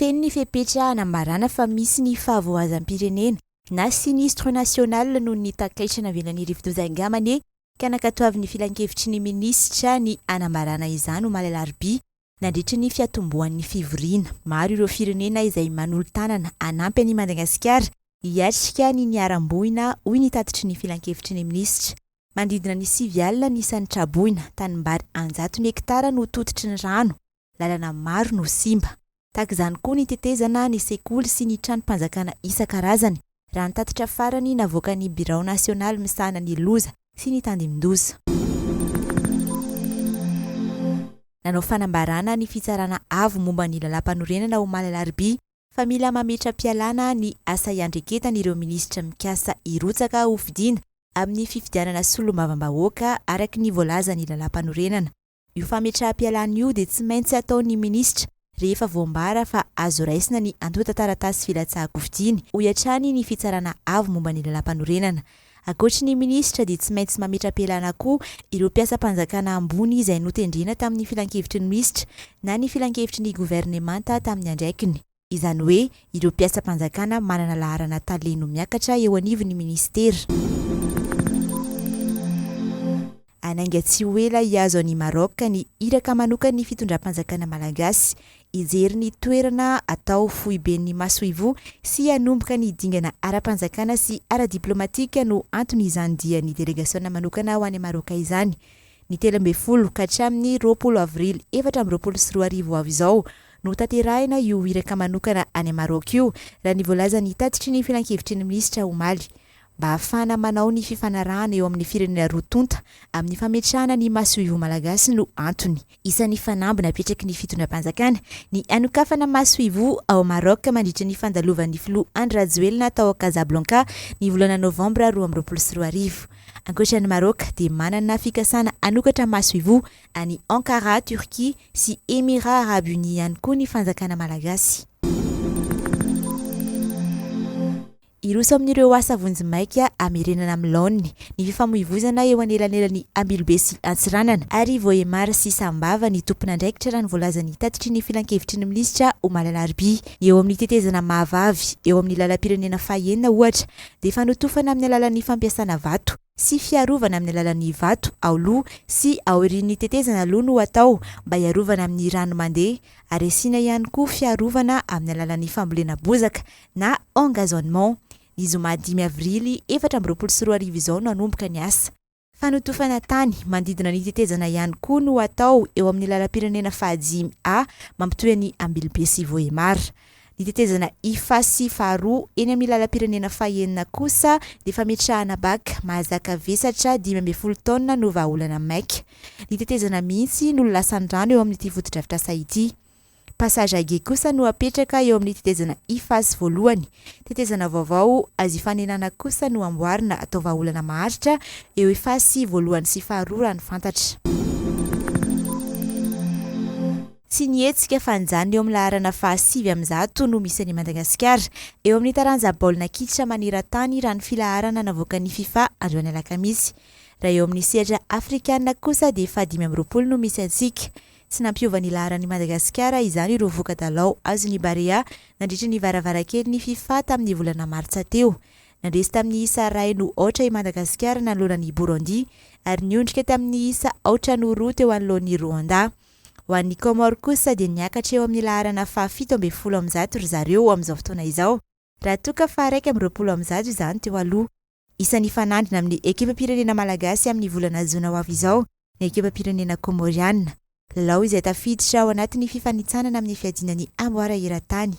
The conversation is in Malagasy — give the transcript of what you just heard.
Feno ny fepetra hanambarana fa misy ny fahavoazam-pirenena na sinistre national noho ny takaitrana avelan'ny rivo-doza Gamane ka nakatoavin'ny FILAN-KEVITRY ny minisitra ny hanambarana izany ho malalarby nandritra ny fiatombohan'ny fivoriana. Maro ireo firenena izay manolo-tanana hanampy an'i Madagasikara hiatrika ny niaram-bohina hoy ny tatitry ny FILAN-KEVITRY ny minisitra. Mandidina ny 9 alina ny isan'ny traboina, tanimbary 100 hektara no tototry ny rano, lalana maro no simba. Tahaka izany koa ny tetezana ny sekoly sy ny trano-panjakana isan-karazany raha ny tatitra farany navoaka ny biraon'ny misahana ny loza sy ny tandem-doza. Nanao fanambarana ny Fitsarana Avo momban'ny lalàmpanorenana ho malalarby fa mila mametra-pialana ny asa iandreketan'ireo minisitra mikasa hirotsaka ho fidiana amin'ny fifidianana solombavambahoaka araky ny voalazan'ny lalàmpanorenana. Io fametra-pialana io dia tsy maintsy ataon'ny minisitra rehefa voambara fa azo raisina ny antota taratasy filatsahako fidiany ho iatrany ny Fitsarana Avo momban'ny lalàmpanorenana. Ankoatry ny minisitra dia tsy maintsy mametra-pialana koa ireo mpiasa-panjakana ambony izay notendrena tamin'ny FILAN-KEVITRY ny minisitra na ny FILAN-KEVITRY ny governemanta tamin'ny andraikiny. Izany hoe ireo mpiasa-panjakana manana laharana taleno miakatra eo anivon'ny ministera. Anainga tsy ho ela hiazo an'i Maroc ny iraka manokany fitondram-panjakana malagasy ijery ny toerana atao foiben'ny masoivo sy hanomboka ny dingana ara-panjakana sy ara-diplomatika no antony izany dia ny delegasiona manokana ho any Maroc izany. Ny 13 ka hatramin'ny 20 Aprily 2024 avy izao no tanterahina io iraka manokana any Maroc io raha ny voalazan'ny tatitry ny FILAN-KEVITRY ny minisitra omaly. Mba hafana manao ny fifanarahana eo amin'ny firenena roa-tonta amin'ny fametrahana ny masoivo malagasy no antony. Isan'ny fanamby napetraky ny fitondram-panjakana ny anokafana masoivo ao Maroc mandritra ny fandalovan'ny filoha Andry Rajoelina tao Casablanca ny volana Novambra 2024. Ankoatran'ny Maroc dia manana fikasana anokatra masoivo any Ankara, Turquie sy Émirats Arabes Unis ihany koa ny fanjakana malagasy. Iroso amin'ireo asa vonjimaika amerenana amin'ny ny fifamoivozana eo anelanelan'ny Aprily sy Antsiranana ary voemara sy sambava ny tompon'andraikitra raha ny voalazan'ny tatitry ny FILAN-KEVITRY ny minisitra ho malalarby eo amin'ny tetezana mahavavy eo amin'ny lalam-pirenena fahenina ohatra dia fanotofana amin'ny alalan'ny fampiasana vato sy fiarovana amin'ny alalan'ny vato aoloha sy aorinan'ny tetezana aloha no atao mba hiarovana amin'ny rano mandeha ary asiana ihany koa fiarovana amin'ny alalan'ny fambolena bozaka na engazonnement. Ny zoma 5 Aprily 2024 izao no hanomboka ny asa. Fanotofana tany mandidina ny tetezana ihany koa no atao eo amin'ny lalam-pirenena fahavoazam mampitohy ny Aprily sy voemara. Ny tetezana ifa sy faharoa eny amin'ny lalam-pirenena fahenina kosa dia fametrahana baka mahazaka vesatra 15 taona no vahaolana maika. Ny tetezana mihitsy no lasan-drano eo amin'ity foto-drafitrasa ity. Passage age kosa no apetraka eo amin'ny tetezana ifasy voalohany. Tetezana vaovao azo ifanenana kosa no amboarina atao vahaolana maharitra eo ifasy voalohany sy faharoa raha ny fantatra. Sy nietsika fanjany eo amin'ny laharana faha9 no misy any Madagasikara eo amin'ny taranja baolina kitra maneran-tany raha ny filaharana navoakan'ny FIFA androany alakamisy. Raha eo amin'ny sehatra afrikanina kosa dia 15 no misy antsika. Tsy nampiovan'ny laharan'i Madagasikara izany ireo voka-dalao azon'ny Barea nandritra ny varavarakely ny FIFA tamin'ny volana Martsa teo. Nandresy tamin'ny isa 2 no aotra i Madagasikara nanoloan'ny Burundi ary niondrika tamin'ny isa 4 no 2 teo anoloan'ny Rwanda. Ho an'ny Comores kosa dia niakatra eo amin'ny laharana fa-17 ry zareo amin'izao fotoana izao. Raha toka fa 1 izany teo aloha. Isan'ny fanandrina amin'ny ekipa-pirenena malagasy amin'ny volana Jona ho avy izao ny ekipa-pirenena Comoriana. Lalao izay tafiditra ao anatin'ny fifanitsanana amin'ny fiadinan'ny amboara eran-tany.